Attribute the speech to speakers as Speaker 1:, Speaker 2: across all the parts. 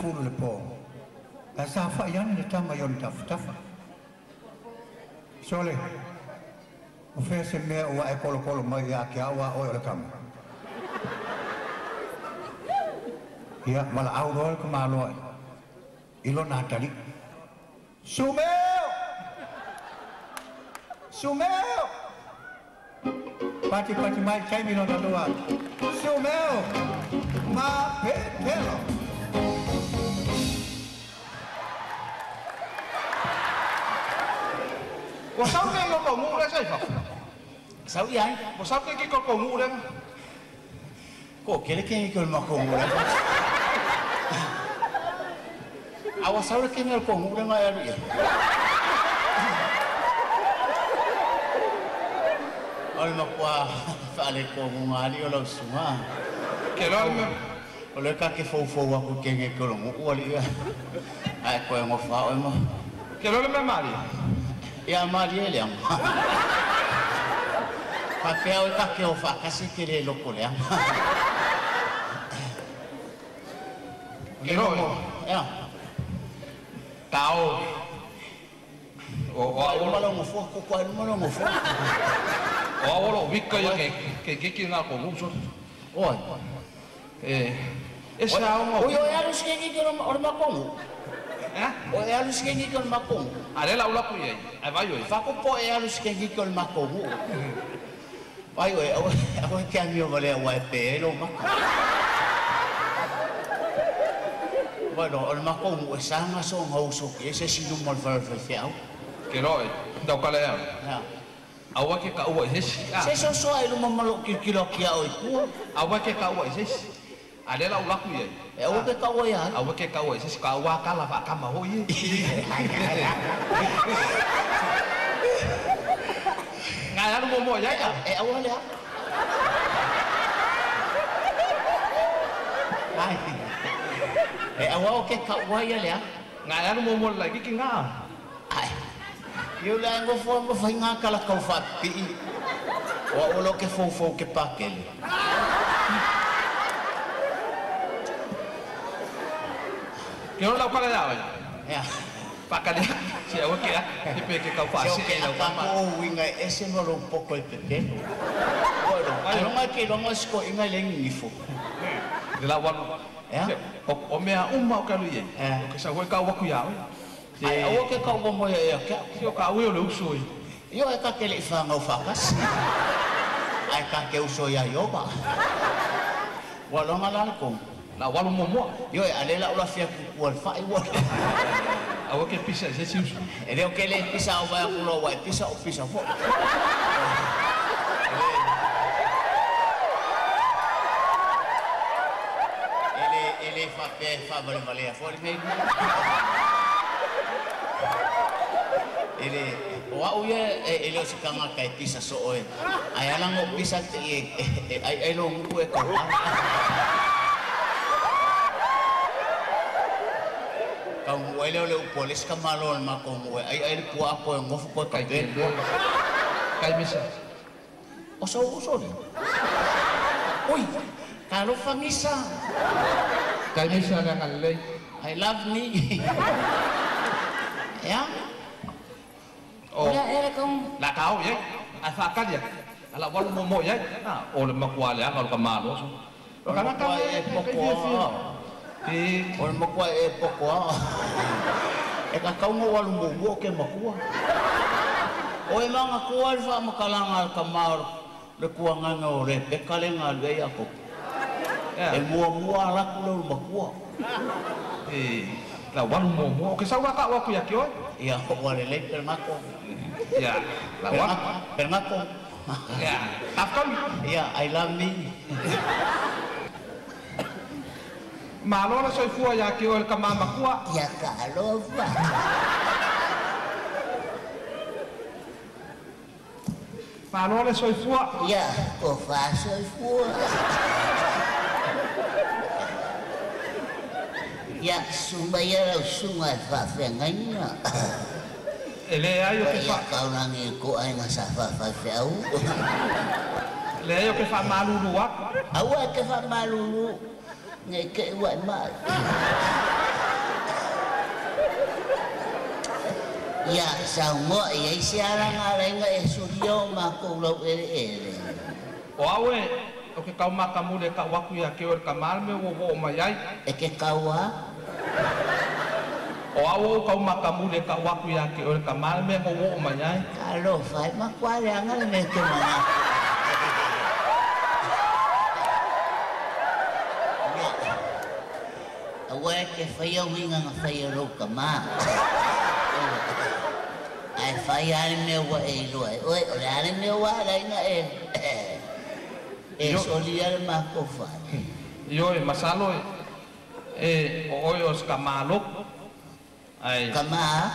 Speaker 1: fulu le po. La safa yan le tama yon tafa. Sole. O fe se me o e kolo mai ya ke awa o le kam. Ya mala au rol ke malo. Ilo na tali. Sumeo. Pati mai kai mi no na doa. Sumeo. Ma pelo.
Speaker 2: Ủa sao cái con cổ ngủ đấy sao vậy?
Speaker 3: Sao vậy?
Speaker 2: Ủa sao cái con cổ ngủ đấy?
Speaker 3: Cổ cái mà cổ ngủ đấy. Awas sao cái cổ ngủ đấy mà vậy? Ôi mà qua phải lấy cổ ngủ mà đi ở xuống
Speaker 2: Cái đó
Speaker 3: oleh kaki fofo aku kenge kolong wali ya ai ko ngo fa mo
Speaker 2: cái đó là mari
Speaker 3: ya mari eliam kaki o fa kasi kile lokole ya
Speaker 2: cái đó
Speaker 3: ya
Speaker 2: tao
Speaker 3: o malo ngo fo ko malo ngo fo
Speaker 2: o lo vika ya que na ko ngủ số
Speaker 3: oi
Speaker 2: esse algo
Speaker 3: o yo harus kenge kolong orma kongu o harus kenge kolong makongu
Speaker 2: are la ula ku ye ai vai oi
Speaker 3: fa ko po harus kenge kolong makongu vai oi ako kami o vale wa pe lo mak bueno orma kongu sanga so ngauso ese sinu mal fa fiao
Speaker 2: que no tao kale ya awa ke ka uwa hes
Speaker 3: se so ai lo mamalo kilo kia oi ku
Speaker 2: awa ke ka uwa hes ada la ula ku ye
Speaker 3: o ke ka oi ya
Speaker 2: awa ke ka uwa hes ka wa ka la fa ka ma ho ye ngai anu mo ya ya
Speaker 3: awa le ai awa ke ka oi ya le
Speaker 2: ngai anu mo lagi ki nga
Speaker 3: ai yo la ngo fo mo fa nga kala ka fa pi o lo ke fo ke pakele
Speaker 2: que no la para ya
Speaker 3: ya
Speaker 2: pakale si awa ke que pe que ka fa si
Speaker 3: la pa o winga ese no lo un poco el pequeño bueno pero más que lo más ko inga le ngifo
Speaker 2: de la wan
Speaker 3: ya
Speaker 2: o me uma o ka lu ye que sa ka wa ku ya
Speaker 3: ai o ke ka mo ya ke
Speaker 2: yo ka wi o le usoi
Speaker 3: yo e ka ke le fa nga fakas ai ka ke uso ya yo ba walo ngalan ko
Speaker 2: la walu mo
Speaker 3: yo ale la ula fia ku wal fa i wal
Speaker 2: awa ke pisa se si uso
Speaker 3: ele o ke le pisa o ba ku lo wa pisa o pisa fo ele fa vale a fo me ele o au ye ele o sikanga kai pisa so oe ai ala ngo pisa ai lo ngu e ka kau ele o polis ka malon ma ko mo ai pu apo ngo fu ko kai
Speaker 2: kai misa
Speaker 3: o so oi kalau fangisa
Speaker 2: kai misa na kalai
Speaker 3: I love me ya
Speaker 2: oh
Speaker 3: era con
Speaker 2: la kau ye a fa ka ya ala walu mo ye o le makwale a ka ma lo so
Speaker 3: kana ka e poco o mo ko e poco e ka kau mo walu mo ke makua o e manga ko al fa makalanga ka mar le kuanga ngo le pe kalenga le ya ko e mo ala ku lo makua
Speaker 2: la walu mo ke sa wa ka wa ku ya kyo
Speaker 3: ya ko wale le per mako
Speaker 2: ya la wa
Speaker 3: per mako
Speaker 2: ya afkan
Speaker 3: ya I love me
Speaker 2: malo na soy fua ya kyo el kamama kwa
Speaker 3: ya kalova
Speaker 2: malo na soy fua
Speaker 3: ya o fa soy fua ya sumaya sungai fa fenganya
Speaker 2: ele ayo ke fa
Speaker 3: kau nangi ko ai ngasa fa feu
Speaker 2: le ayo ke fa malu luak
Speaker 3: awa ke fa malu nge ke wa ma Ya, saungo ia siarang arenga esurio makulo ele.
Speaker 2: O awe, o ke kau makamule ka waku ya ke or kamal me wo mayai.
Speaker 3: E ke kaua?
Speaker 2: O awo kau makamule ka waku ya ke or kamal me wo mayai.
Speaker 3: Kalau fai makwale angal me ke mana. Awe ke fai winga nga fai ro kama. Ai fai ale me wa e lo ai. Oi, ale me wa lai nga e. E soliar ma ko fai.
Speaker 2: Yo e masalo e oyos kamalok. Ai.
Speaker 3: Kama?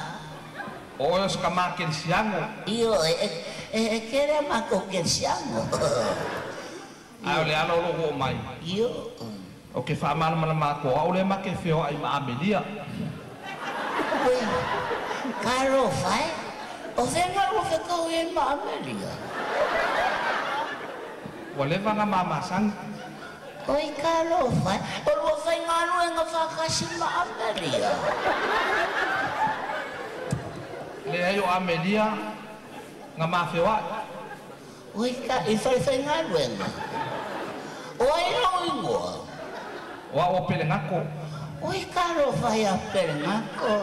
Speaker 2: Oyos kama kensiango.
Speaker 3: Io che era ma ko kensiango.
Speaker 2: Ai ole alo lo mai.
Speaker 3: Io
Speaker 2: o ke whaamal malama ko au le ma ke whio ai ma amelia.
Speaker 3: Karo fai? O whenga o whekau e ma amelia?
Speaker 2: Wa le vanga mama sang.
Speaker 3: Oi karo fai? O lua whai nganu e ngā whakasi ma amelia?
Speaker 2: Le ai o amelia nga ma whio ai.
Speaker 3: Oi ka, i whai nganu e ngā? O ai rau ingoa?
Speaker 2: Wa o pele ngako.
Speaker 3: Oi karo fai a pele ngako?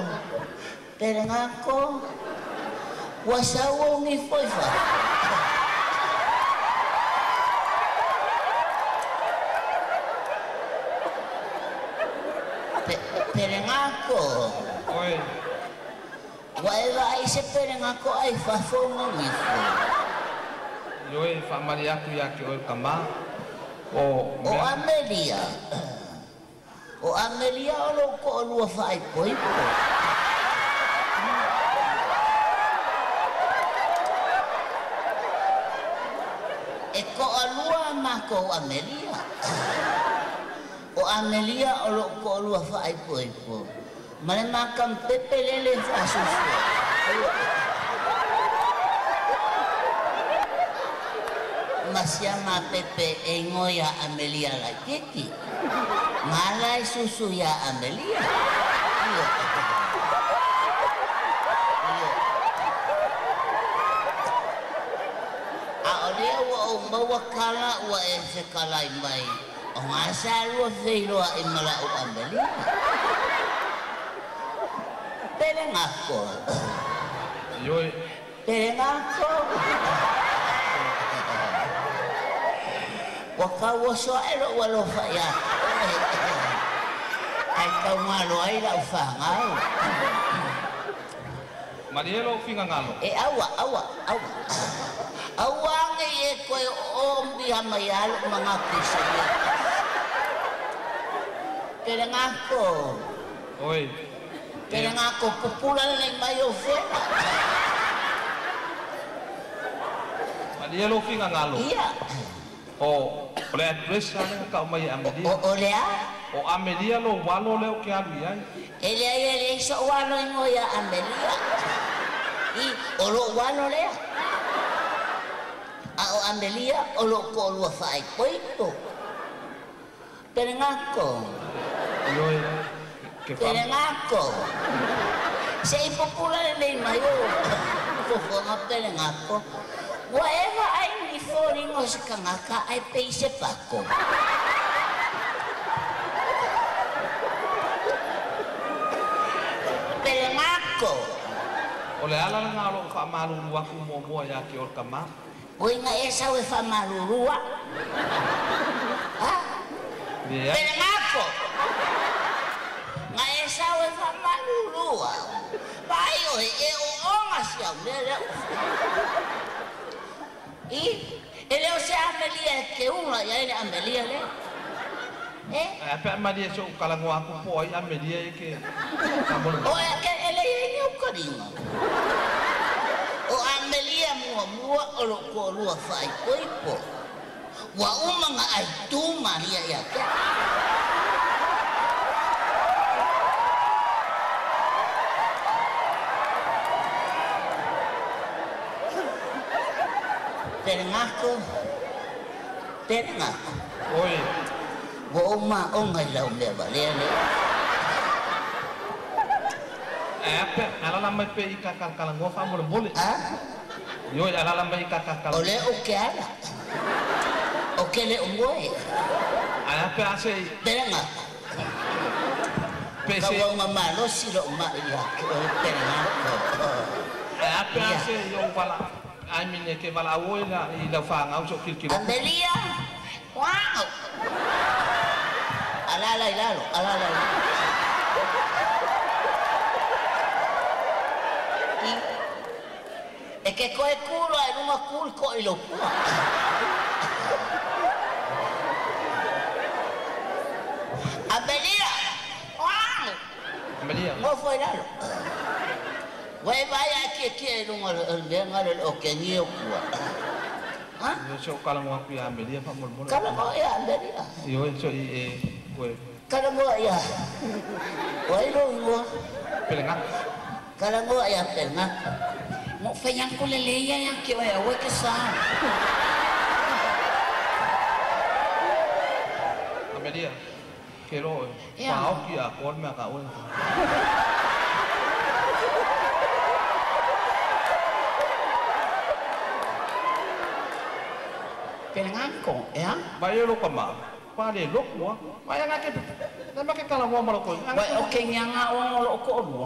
Speaker 3: Pele ngako? Wa sawo ngi foi fa. Pele ngako?
Speaker 2: Oi.
Speaker 3: Wa eva ai se pele ngako ai fa fonga ngi foi.
Speaker 2: Yo e whaamari aku ya ke o kama. O
Speaker 3: Amelia. O Amelia o lo ko lua fai poi po. E ko alua ma ko Amelia. O Amelia o lo ko lua fai poi po. Mane makam pepe lele fa susu. Masya pepe engoya Amelia la keki. Malai susu ya Amelia. Iyo. Aolea wa o mawakala wa e sekalai mai. O ngasal wa feiloa e mala o Amelia. Pere ngako.
Speaker 2: Yo e.
Speaker 3: Pere ngako. Wakau soelo walo faya. Ai kau ngalo ai la fangau.
Speaker 2: Marielo finga ngalo.
Speaker 3: Awa. Awa nge e koe om di hamayalo mga kisaya. Kaya ngako.
Speaker 2: Oi.
Speaker 3: Kaya ngako pupulan lang mayo fena.
Speaker 2: Marielo finga ngalo.
Speaker 3: Iya.
Speaker 2: O le address ana ka mai Amelia.
Speaker 3: O lea?
Speaker 2: O Amelia lo walo leo ke alu ai.
Speaker 3: Ele so walo ngo ya Amelia. I o lo walo lea. O Amelia o lo ko lo fai poito. Pero ngako.
Speaker 2: Yo ke
Speaker 3: Pero ngako. Sei popular le mayo. Ko nga pero ngako. Whatever I referring o sa kangaka ay paisip ako. Pero ngako.
Speaker 2: O le ala nga lo fa malulu aku mo ya ke or kama.
Speaker 3: Uy nga esa we fa malulua. Ha?
Speaker 2: Dia.
Speaker 3: Pero ngako. Nga esa we fa malulua. Bayo e o nga siya. Ele o se Amelia que una ya ele Amelia le.
Speaker 2: Apa Maria so kalango aku po ai Amelia ke.
Speaker 3: O que ele é o carinho. O Amelia mua o lo ko lua fai poipo. Wa uma nga ai tu Maria ya ke. Terengako.
Speaker 2: Oi.
Speaker 3: Wo ma o ngai lau me valele.
Speaker 2: Apa ala mai pe ika kala ngo fa mo bole.
Speaker 3: Ah?
Speaker 2: Yo ala mai ika kala.
Speaker 3: Ole o que ala. O que le ngoe.
Speaker 2: Apa ase
Speaker 3: Tenga.
Speaker 2: pese.
Speaker 3: Kau mamalo silo ma ya. Tenga.
Speaker 2: Apa ase yo wala. Ai mine ke wala oila I la fa ngau so kilo.
Speaker 3: Amelia. Wow. Alala ilalo, alala. E che coi culo è una culo coi lo può. Amelia. Wow.
Speaker 2: Amelia.
Speaker 3: No fue nada. Vai vaya que é um lengar o que ni o può. Ah?
Speaker 2: Yo so kala ngo aku ya Amelia fa mo bole.
Speaker 3: Kalau mau ya Amelia.
Speaker 2: Yo so we
Speaker 3: Kalau mau ya. Wai lo.
Speaker 2: pelenga.
Speaker 3: Kalau mau ya tengah. Mo fayang ko leleya yang kiwa we ke sa.
Speaker 2: Amelia. Kero.
Speaker 3: Ya.
Speaker 2: Pao ki a kon me ka on.
Speaker 3: Penangko, ya?
Speaker 2: Bayo lo kama. Pa de lo ko. Bayo nga ke. Na make kala ngo mo ko.
Speaker 3: Wai okay nya nga wong lo ko lo.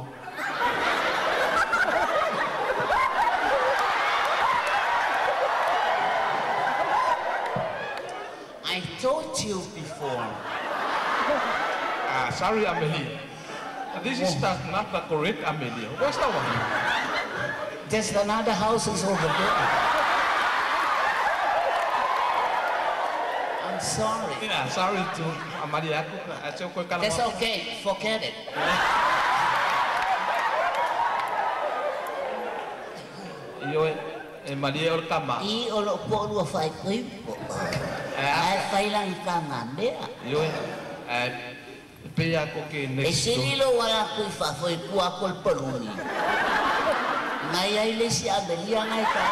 Speaker 3: I told you before.
Speaker 2: Ah, sorry Amelia. This is not the correct Amelia. Where's the one?
Speaker 3: There's another house is over there. I'm sorry.
Speaker 2: Yeah, sorry to Amelia. Aku ko kala.
Speaker 3: That's okay. Forget it.
Speaker 2: Yo Amelia or kama.
Speaker 3: I olo po lo fai kui po. Ai fai lang kangan dia.
Speaker 2: Yo pe ako ke
Speaker 3: E
Speaker 2: next.
Speaker 3: sililo wala kui fa foi ku akol peluni. Ngai ai le si Amelia ngai ka.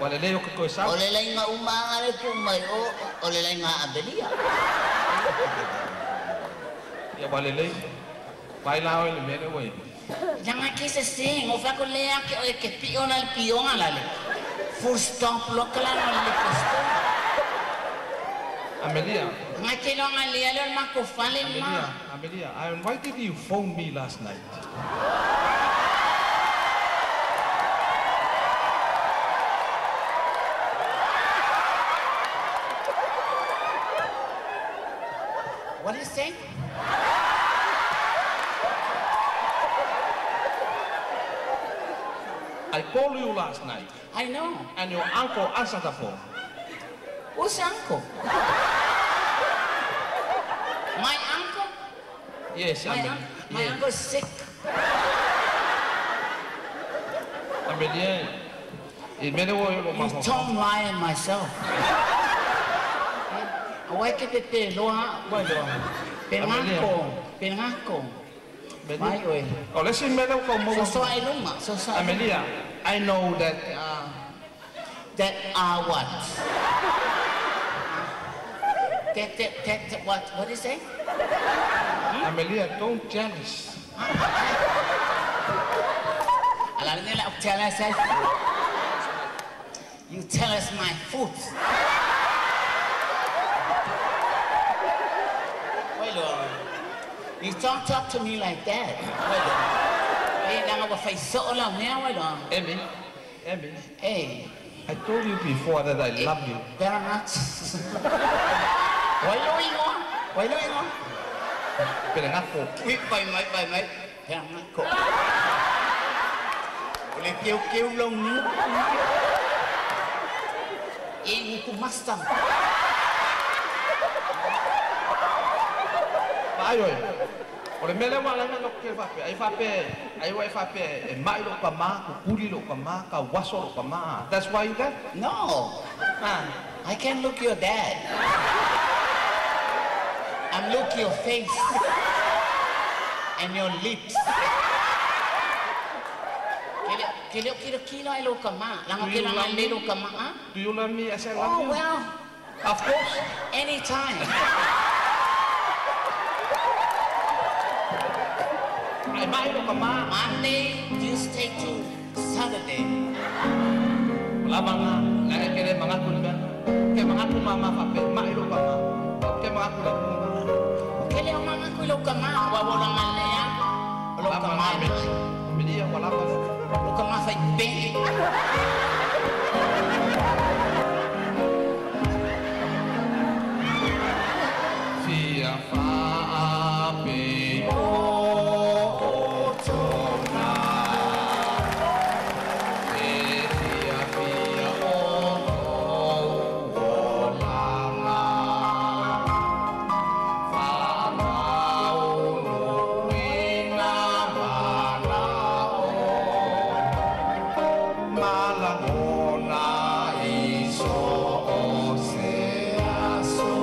Speaker 2: Wala leo ko sa.
Speaker 3: Ole lai nga umanga le ku mai o ole lai nga Amelia.
Speaker 2: Ya wala le. Bailao le mere we.
Speaker 3: Jangan kisah sing, o fa ko le que pion al pion ala le. Full stop lo kala le posto.
Speaker 2: Amelia.
Speaker 3: Ngai ke lo ngai le ma ko fale ma.
Speaker 2: Amelia, why did you phone me last night?
Speaker 3: What do you say?
Speaker 2: I called you last night,
Speaker 3: I know.
Speaker 2: and your uncle answered the phone.
Speaker 3: Who's uncle? My uncle?
Speaker 2: Yes, Amelia.
Speaker 3: My uncle's sick.
Speaker 2: Amelia, it made a way of
Speaker 3: You don't lie on myself. Why ke te loa boy do. Penangko. Mai oi.
Speaker 2: Oh, let's see, madam, come
Speaker 3: So
Speaker 2: over.
Speaker 3: I luma. So I
Speaker 2: Amelia, I know that.
Speaker 3: that what? That what? What is it?
Speaker 2: Amelia, don't jealous.
Speaker 3: Alam nila tell us you tell us my food. Wait on. You don't talk to me like that. Wait on. Hey, nang ako face so lang niya. Wait on.
Speaker 2: Emmy,
Speaker 3: Hey,
Speaker 2: I told you before that I love you.
Speaker 3: very much. Why lo ingon? Why lo ingon?
Speaker 2: Penangako.
Speaker 3: Uy, bay mai. Very much. Uli kêu lông nữa. Ini ku mastang.
Speaker 2: Ayo. Ore mele wala na lokke fape. Ai wai fape. E mai lo kama, ku kuri lo kama, ka waso lo kama. That's why you got.
Speaker 3: No, I can't look your dad. I'm look your face and your lips. Kilo ay lo kama. Lang kilo ang lilo kama.
Speaker 2: Do you love me as I love
Speaker 3: Oh
Speaker 2: you?
Speaker 3: well,
Speaker 2: Of course.
Speaker 3: anytime.
Speaker 2: ai mai lo kama.
Speaker 3: Monday, Tuesday to Saturday.
Speaker 2: La manga, la kere manga kulga. Ke manga ku mama fape, mai lo kama. Ke manga ku le.
Speaker 3: Kele manga ku lo kama, wa wala malaya. Lo kama.
Speaker 2: Media wala pa.
Speaker 3: Lo kama fai be.
Speaker 2: Fia fa pe o tona. Fia fia o langa. Fa mau no ina malangona iso se aso.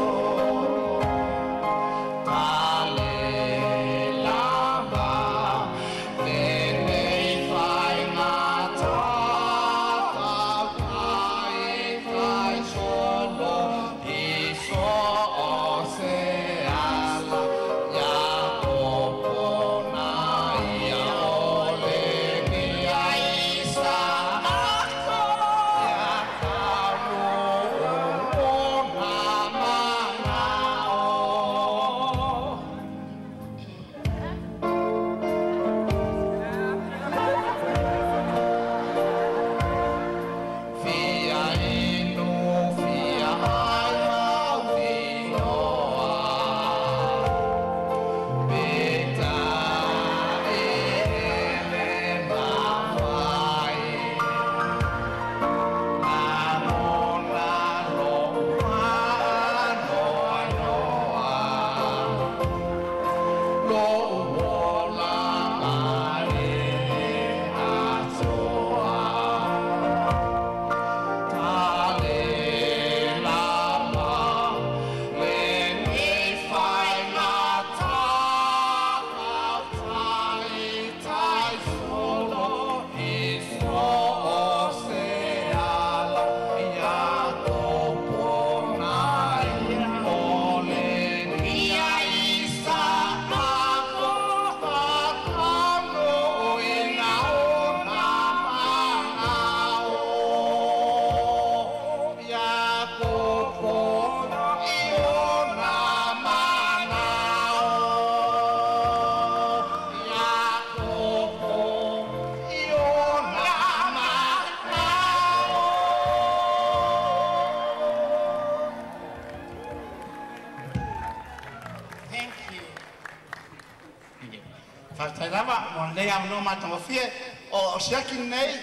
Speaker 4: Fatalava mon le am no matofie o shakin nei.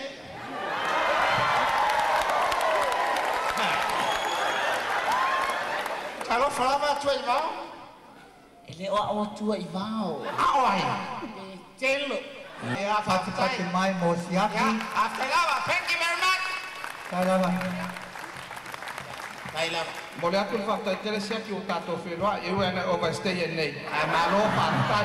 Speaker 4: Alo falava tu ivao.
Speaker 3: Ele o tu ivao.
Speaker 4: Ai. Telo.
Speaker 1: E a fati mai mosiaki.
Speaker 4: Aftalava, thank you very much.
Speaker 1: Tarava.
Speaker 3: Baila.
Speaker 2: Mole aku fa ta tele sia ki o tato whenua, e ue ana overstay e nei. Ai malo pa ta.